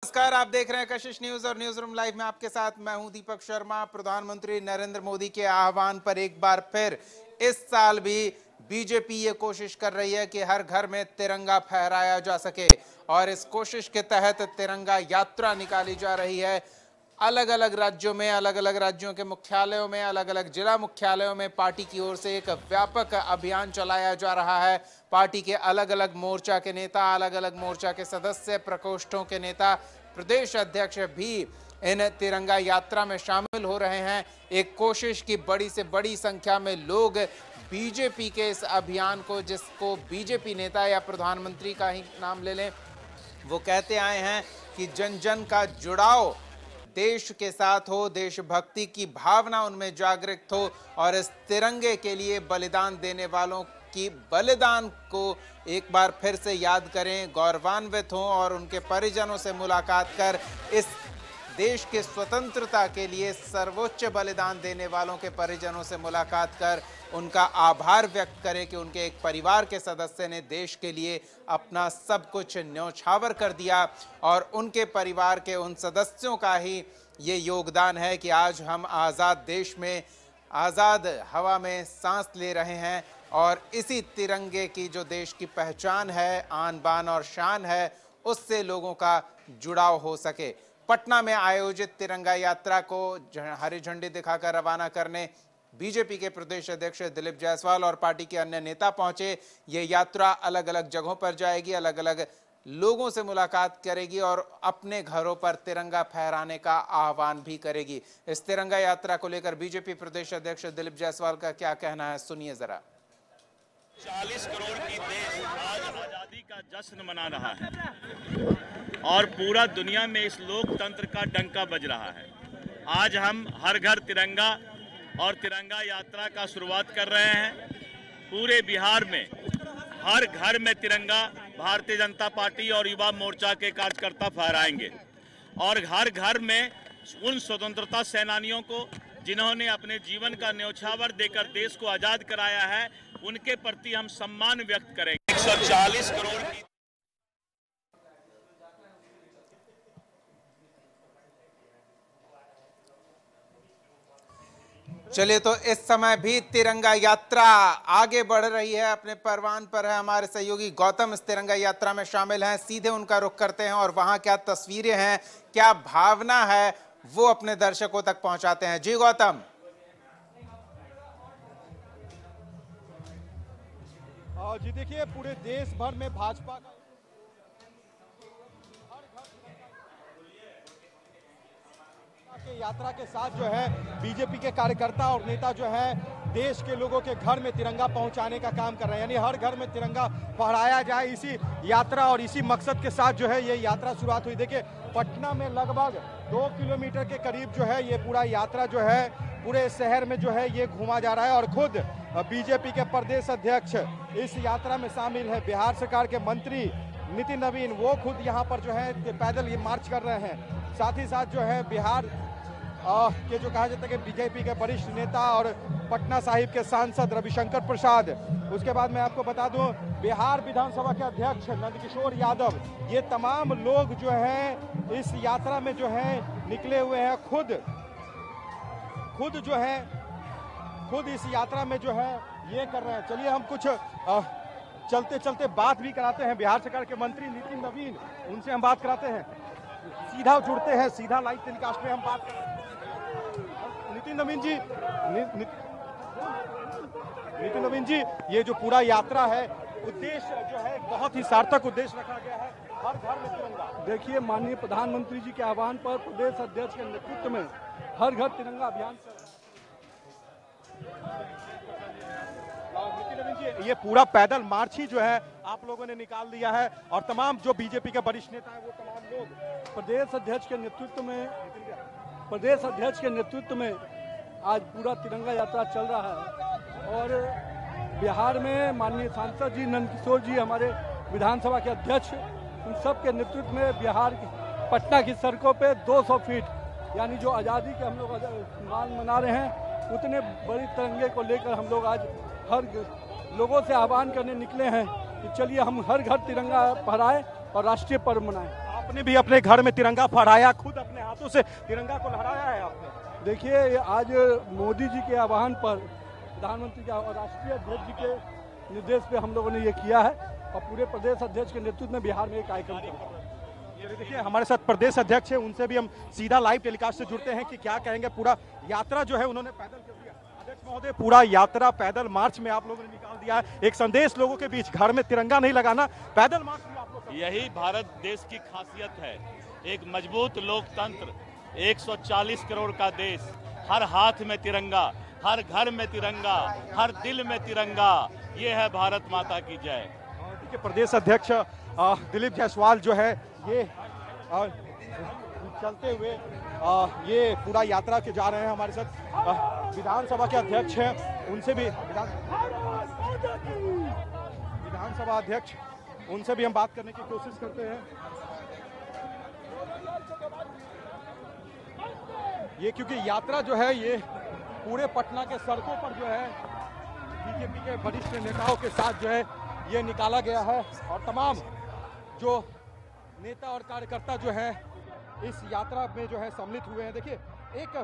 नमस्कार, आप देख रहे हैं कशिश न्यूज और न्यूज रूम लाइव में आपके साथ मैं हूं दीपक शर्मा। प्रधानमंत्री नरेंद्र मोदी के आह्वान पर एक बार फिर इस साल भी बीजेपी ये कोशिश कर रही है कि हर घर में तिरंगा फहराया जा सके और इस कोशिश के तहत तिरंगा यात्रा निकाली जा रही है। अलग अलग राज्यों में, अलग अलग राज्यों के मुख्यालयों में, अलग अलग जिला मुख्यालयों में पार्टी की ओर से एक व्यापक अभियान चलाया जा रहा है। पार्टी के अलग अलग मोर्चा के नेता, अलग अलग मोर्चा के सदस्य, प्रकोष्ठों के नेता, प्रदेश अध्यक्ष भी इन तिरंगा यात्रा में शामिल हो रहे हैं। एक कोशिश की बड़ी से बड़ी संख्या में लोग बीजेपी के इस अभियान को, जिसको बीजेपी नेता या प्रधानमंत्री का ही नाम ले लें, वो कहते आए हैं कि जन जन का जुड़ाव देश के साथ हो, देशभक्ति की भावना उनमें जागृत हो और इस तिरंगे के लिए बलिदान देने वालों की बलिदान को एक बार फिर से याद करें, गौरवान्वित हों और उनके परिजनों से मुलाकात कर इस देश के स्वतंत्रता के लिए सर्वोच्च बलिदान देने वालों के परिजनों से मुलाकात कर उनका आभार व्यक्त करें कि उनके एक परिवार के सदस्य ने देश के लिए अपना सब कुछ न्यौछावर कर दिया और उनके परिवार के उन सदस्यों का ही ये योगदान है कि आज हम आज़ाद देश में, आज़ाद हवा में सांस ले रहे हैं और इसी तिरंगे की जो देश की पहचान है, आन बान और शान है, उससे लोगों का जुड़ाव हो सके। पटना में आयोजित तिरंगा यात्रा को हरी झंडी दिखाकर रवाना करने बीजेपी के प्रदेश अध्यक्ष दिलीप जायसवाल और पार्टी के अन्य नेता पहुंचे। ये यात्रा अलग अलग जगहों पर जाएगी, अलग अलग लोगों से मुलाकात करेगी और अपने घरों पर तिरंगा फहराने का आह्वान भी करेगी। इस तिरंगा यात्रा को लेकर बीजेपी प्रदेश अध्यक्ष दिलीप जायसवाल का क्या कहना है, सुनिए जरा। 40 करोड़ की देश आज आजादी का जश्न मना रहा है और पूरा दुनिया में इस लोकतंत्र का डंका बज रहा है। आज हम हर घर तिरंगा और तिरंगा यात्रा का शुरुआत कर रहे हैं। पूरे बिहार में हर घर में तिरंगा भारतीय जनता पार्टी और युवा मोर्चा के कार्यकर्ता फहराएंगे और हर घर में उन स्वतंत्रता सेनानियों को जिन्होंने अपने जीवन का न्यौछावर देकर देश को आजाद कराया है, उनके प्रति हम सम्मान व्यक्त करेंगे। 140 करोड़ की चलिए, तो इस समय भी तिरंगा यात्रा आगे बढ़ रही है, अपने परवान पर है। हमारे सहयोगी गौतम इस तिरंगा यात्रा में शामिल हैं, सीधे उनका रुख करते हैं और वहां क्या तस्वीरें हैं, क्या भावना है, वो अपने दर्शकों तक पहुंचाते हैं। जी गौतम। जी देखिए, पूरे देश भर में भाजपा का यात्रा के साथ जो है बीजेपी के कार्यकर्ता और नेता जो है देश के लोगों के घर में तिरंगा पहुंचाने का काम कर रहे हैं, यानी हर घर में तिरंगा फहराया जाए, इसी यात्रा और इसी मकसद के साथ जो है ये यात्रा शुरुआत हुई। देखिए, पटना में लगभग 2 किलोमीटर के करीब जो है ये पूरा यात्रा जो है पूरे शहर में जो है ये घूमा जा रहा है और खुद बीजेपी के प्रदेश अध्यक्ष इस यात्रा में शामिल है। बिहार सरकार के मंत्री नितिन नवीन वो खुद यहाँ पर जो है पैदल ये मार्च कर रहे हैं। साथ ही साथ जो है बिहार के जो कहा जाता है कि बीजेपी के वरिष्ठ नेता और पटना साहिब के सांसद रविशंकर प्रसाद, उसके बाद मैं आपको बता दूं बिहार विधानसभा के अध्यक्ष नंदकिशोर यादव, ये तमाम लोग जो हैं इस यात्रा में जो है निकले हुए हैं। खुद इस यात्रा में जो है ये कर रहे हैं। चलिए हम कुछ चलते चलते बात भी कराते हैं बिहार सरकार के मंत्री नितिन नवीन, उनसे हम बात कराते हैं, सीधा जुड़ते हैं, सीधा लाइव टेलीकास्ट में हम बात करते हैं। नितिन नवीन जी, ये जो पूरा यात्रा है उद्देश्य जो है बहुत ही सार्थक उद्देश्य रखा गया है, हर घर में तिरंगा। देखिए, माननीय प्रधानमंत्री जी के आह्वान पर प्रदेश अध्यक्ष के नेतृत्व में हर घर तिरंगा अभियान ये पूरा पैदल मार्च ही जो है आप लोगों ने निकाल दिया है और तमाम जो बीजेपी के वरिष्ठ नेता हैं वो तमाम लोग प्रदेश अध्यक्ष के नेतृत्व में आज पूरा तिरंगा यात्रा चल रहा है और बिहार में माननीय सांसद जी नंदकिशोर जी, हमारे विधानसभा के अध्यक्ष, उन सब के नेतृत्व में बिहार की पटना की सड़कों पे 200 फीट यानी जो आज़ादी के हम लोग मना रहे हैं, उतने बड़ी तिरंगे को लेकर हम लोग आज हर लोगों से आह्वान करने निकले हैं कि चलिए हम हर घर तिरंगा फहराएं और राष्ट्रीय पर्व मनाएं। आप आपने भी अपने घर में तिरंगा फहराया, खुद अपने हाथों से तिरंगा को लहराया है आपने। देखिए, आज मोदी जी के आह्वान पर, प्रधानमंत्री के और राष्ट्रीय अध्यक्ष जी के निर्देश पे हम लोगों ने ये किया है और पूरे प्रदेश अध्यक्ष के नेतृत्व में बिहार में एक कार्यक्रम चल रहा है। ये देखिए हमारे साथ प्रदेश अध्यक्ष है, उनसे भी हम सीधा लाइव टेलीकास्ट से जुड़ते हैं कि क्या कहेंगे। पूरा यात्रा जो है उन्होंने पैदल कर दिया। अध्यक्ष महोदय, पूरा यात्रा पैदल मार्च में आप लोगों ने निकाल दिया है, एक संदेश लोगों के बीच, घर में तिरंगा नहीं लगाना, पैदल मार्च में आप लोग। यही भारत देश की खासियत है, एक मजबूत लोकतंत्र, 140 करोड़ का देश, हर हाथ में तिरंगा, हर घर में तिरंगा, हर दिल में तिरंगा, ये है भारत माता की जय। देखिए प्रदेश अध्यक्ष दिलीप जायसवाल जो है ये चलते हुए ये पूरा यात्रा के जा रहे हैं। हमारे साथ विधानसभा के अध्यक्ष हैं, उनसे भी विधानसभा अध्यक्ष, उनसे भी हम बात करने की कोशिश करते हैं। ये क्योंकि यात्रा जो है ये पूरे पटना के सड़कों पर जो है बीजेपी के वरिष्ठ नेताओं के साथ जो है ये निकाला गया है और तमाम जो नेता और कार्यकर्ता जो है इस यात्रा में जो है सम्मिलित हुए हैं। देखिए एक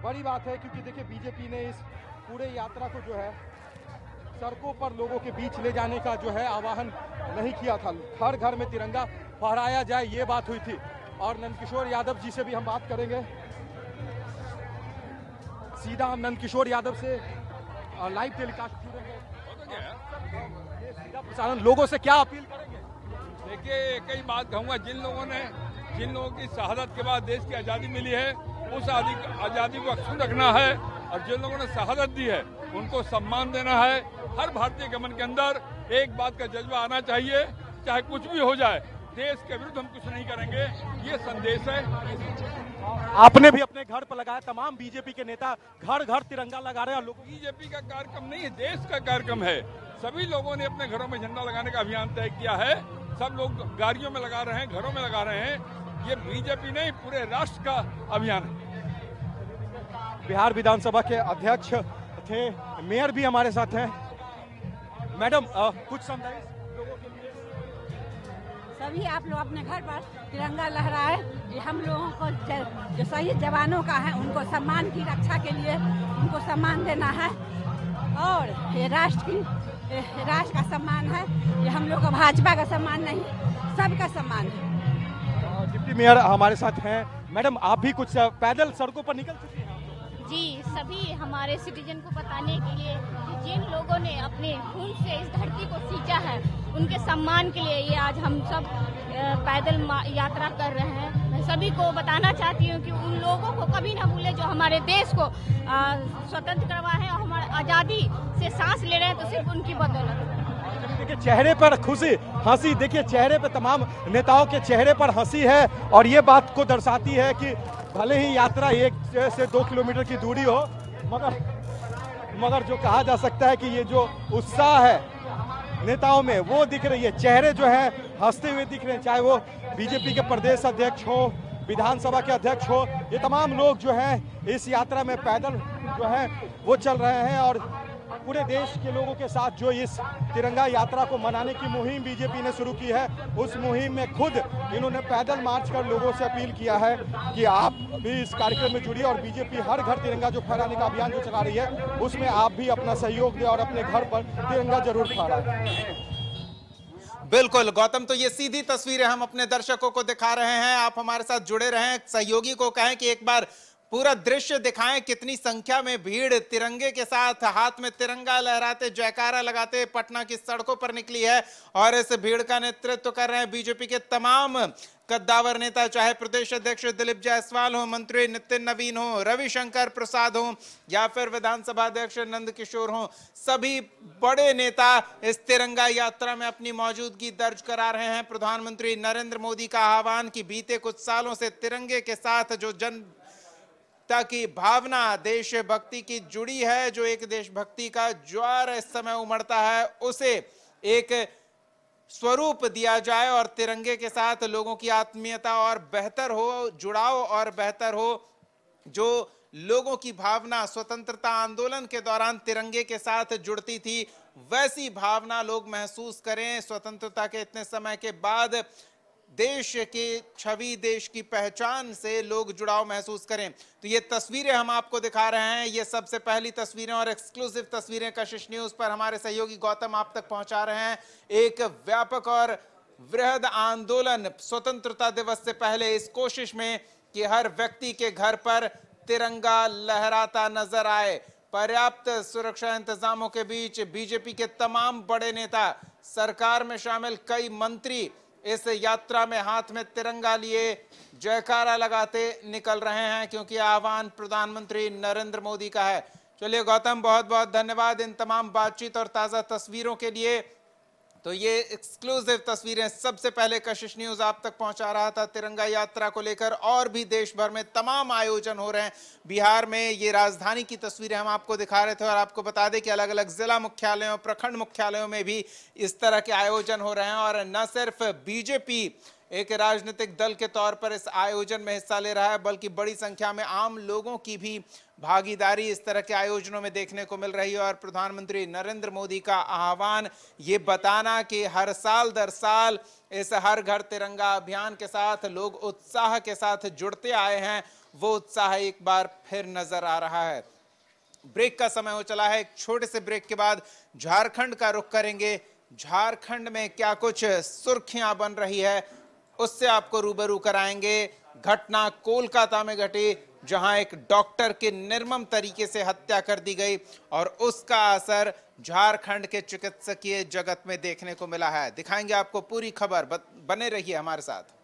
बड़ी बात है क्योंकि देखिए बीजेपी ने इस पूरे यात्रा को जो है सड़कों पर लोगों के बीच ले जाने का जो है आह्वान नहीं किया था, हर घर में तिरंगा फहराया जाए ये बात हुई थी। और नंदकिशोर यादव जी से भी हम बात करेंगे, सीधा हम नंदकिशोर यादव से लाइव टेलीकास्ट जुड़ेंगे। ये सीधा प्रसारण, लोगों से क्या अपील करेंगे? देखिए एक ही बात कहूँगा, जिन लोगों की शहादत के बाद देश की आज़ादी मिली है उस आज़ादी को अक्षुण्ण रखना है और जिन लोगों ने शहादत दी है उनको सम्मान देना है। हर भारतीय के मन के अंदर एक बात का जज्बा आना चाहिए, चाहे कुछ भी हो जाए देश के विरुद्ध हम कुछ नहीं करेंगे, ये संदेश है। आपने भी अपने घर पर लगाया, तमाम बीजेपी के नेता घर घर तिरंगा लगा रहे हैं। लोग बीजेपी का कार्यक्रम नहीं है, देश का कार्यक्रम है। सभी लोगों ने अपने घरों में झंडा लगाने का अभियान तय किया है, सब लोग गाड़ियों में लगा रहे हैं, घरों में लगा रहे हैं। ये बीजेपी नहीं, पूरे राष्ट्र का अभियान है। बिहार विधानसभा के अध्यक्ष थे, मेयर भी हमारे साथ हैं। मैडम कुछ संदेश लोगों के लिए? सभी आप लोग अपने घर पर तिरंगा लहराए, ये हम लोगों को जो शहीद जवानों का है उनको सम्मान की रक्षा के लिए उनको सम्मान देना है और ये राष्ट्र का सम्मान है, ये हम लोग का भाजपा का सम्मान नहीं, सबका सम्मान है। डिप्टी मेयर हमारे साथ हैं। मैडम आप भी कुछ पैदल सड़कों पर निकल चुकी हैं? जी, सभी हमारे सिटीजन को बताने के लिए कि जिन लोगों ने अपने खून से इस धरती को सींचा है उनके सम्मान के लिए ये आज हम सब पैदल यात्रा कर रहे हैं। मैं सभी को बताना चाहती हूँ कि उन लोगों को कभी ना भूले जो हमारे देश को स्वतंत्र करवाए हैं और हमारे आज़ादी से सांस ले रहे हैं, तो सिर्फ उनकी बदौलत। देखिए चेहरे पर खुशी, हंसी, देखिए चेहरे पे, तमाम नेताओं के चेहरे पर हंसी है और ये बात को दर्शाती है कि भले ही यात्रा 1 से 2 किलोमीटर की दूरी हो, मगर जो कहा जा सकता है कि ये जो उत्साह है नेताओं में वो दिख रही है, चेहरे जो है हंसते हुए दिख रहे हैं, चाहे वो बीजेपी के प्रदेश अध्यक्ष हो, विधानसभा के अध्यक्ष हो, ये तमाम लोग जो हैं इस यात्रा में पैदल जो है वो चल रहे हैं और पूरे देश के लोगों के साथ जो इस तिरंगा यात्रा को मनाने की मुहिम बीजेपी ने शुरू की है, उस मुहिम में खुद इन्होंने पैदल मार्च कर लोगों से अपील किया है कि आप भी इस कार्यक्रम में जुड़िए और बीजेपी हर घर तिरंगा जो फहराने का अभियान जो चला रही है उसमें आप भी अपना सहयोग दें और अपने घर पर तिरंगा जरूर फहराएं। बिल्कुल गौतम, तो ये सीधी तस्वीरें हम अपने दर्शकों को दिखा रहे हैं, आप हमारे साथ जुड़े रहें। सहयोगी को कहें कि एक बार पूरा दृश्य दिखाएं, कितनी संख्या में भीड़ तिरंगे के साथ हाथ में तिरंगा लहराते जयकारा लगाते पटना की सड़कों पर निकली है और इस भीड़ का नेतृत्व कर रहे हैं बीजेपी के तमाम कद्दावर नेता, चाहे प्रदेश अध्यक्ष दिलीप जायसवाल हो, मंत्री नितिन नवीन हो, रविशंकर प्रसाद हो या फिर विधानसभा अध्यक्ष नंदकिशोर हो। सभी बड़े नेता इस तिरंगा यात्रा में अपनी मौजूदगी दर्ज करा रहे हैं। प्रधानमंत्री नरेंद्र मोदी का आह्वान कि बीते कुछ सालों से तिरंगे के साथ जो ताकि भावना देशभक्ति की जुड़ी है, जो एक देशभक्ति का ज्वार इस समय उमड़ता है, उसे एक स्वरूप दिया जाए और तिरंगे के साथ लोगों की आत्मीयता और बेहतर हो, जुड़ाव और बेहतर हो। जो लोगों की भावना स्वतंत्रता आंदोलन के दौरान तिरंगे के साथ जुड़ती थी, वैसी भावना लोग महसूस करें स्वतंत्रता के इतने समय के बाद। देश की छवि, देश की पहचान से लोग जुड़ाव महसूस करें। तो ये तस्वीरें हम आपको दिखा रहे हैं, ये सबसे पहली तस्वीरें और एक्सक्लूसिव तस्वीरें कशिश न्यूज पर हमारे सहयोगी गौतम आप तक पहुंचा रहे हैं। एक व्यापक और वृहद आंदोलन स्वतंत्रता दिवस से पहले इस कोशिश में कि हर व्यक्ति के घर पर तिरंगा लहराता नजर आए। पर्याप्त सुरक्षा इंतजामों के बीच बीजेपी के तमाम बड़े नेता, सरकार में शामिल कई मंत्री इस यात्रा में हाथ में तिरंगा लिए जयकारा लगाते निकल रहे हैं, क्योंकि आह्वान प्रधानमंत्री नरेंद्र मोदी का है। चलिए गौतम, बहुत बहुत धन्यवाद इन तमाम बातचीत और ताजा तस्वीरों के लिए। तो ये एक्सक्लूसिव तस्वीरें सबसे पहले कशिश न्यूज आप तक पहुंचा रहा था तिरंगा यात्रा को लेकर। और भी देश भर में तमाम आयोजन हो रहे हैं। बिहार में ये राजधानी की तस्वीरें हम आपको दिखा रहे थे और आपको बता दें कि अलग अलग जिला मुख्यालयों, प्रखंड मुख्यालयों में भी इस तरह के आयोजन हो रहे हैं। और न सिर्फ बीजेपी एक राजनीतिक दल के तौर पर इस आयोजन में हिस्सा ले रहा है, बल्कि बड़ी संख्या में आम लोगों की भी भागीदारी इस तरह के आयोजनों में देखने को मिल रही है। और प्रधानमंत्री नरेंद्र मोदी का आह्वान ये बताना कि हर साल दर साल इस हर घर तिरंगा अभियान के साथ लोग उत्साह के साथ जुड़ते आए हैं, वो उत्साह एक बार फिर नजर आ रहा है। ब्रेक का समय हो चला है। एक छोटे से ब्रेक के बाद झारखंड का रुख करेंगे। झारखंड में क्या कुछ सुर्खियां बन रही है उससे आपको रूबरू कराएंगे। घटना कोलकाता में घटी, जहां एक डॉक्टर की निर्मम तरीके से हत्या कर दी गई और उसका असर झारखंड के चिकित्सकीय जगत में देखने को मिला है। दिखाएंगे आपको पूरी खबर, बने रहिए हमारे साथ।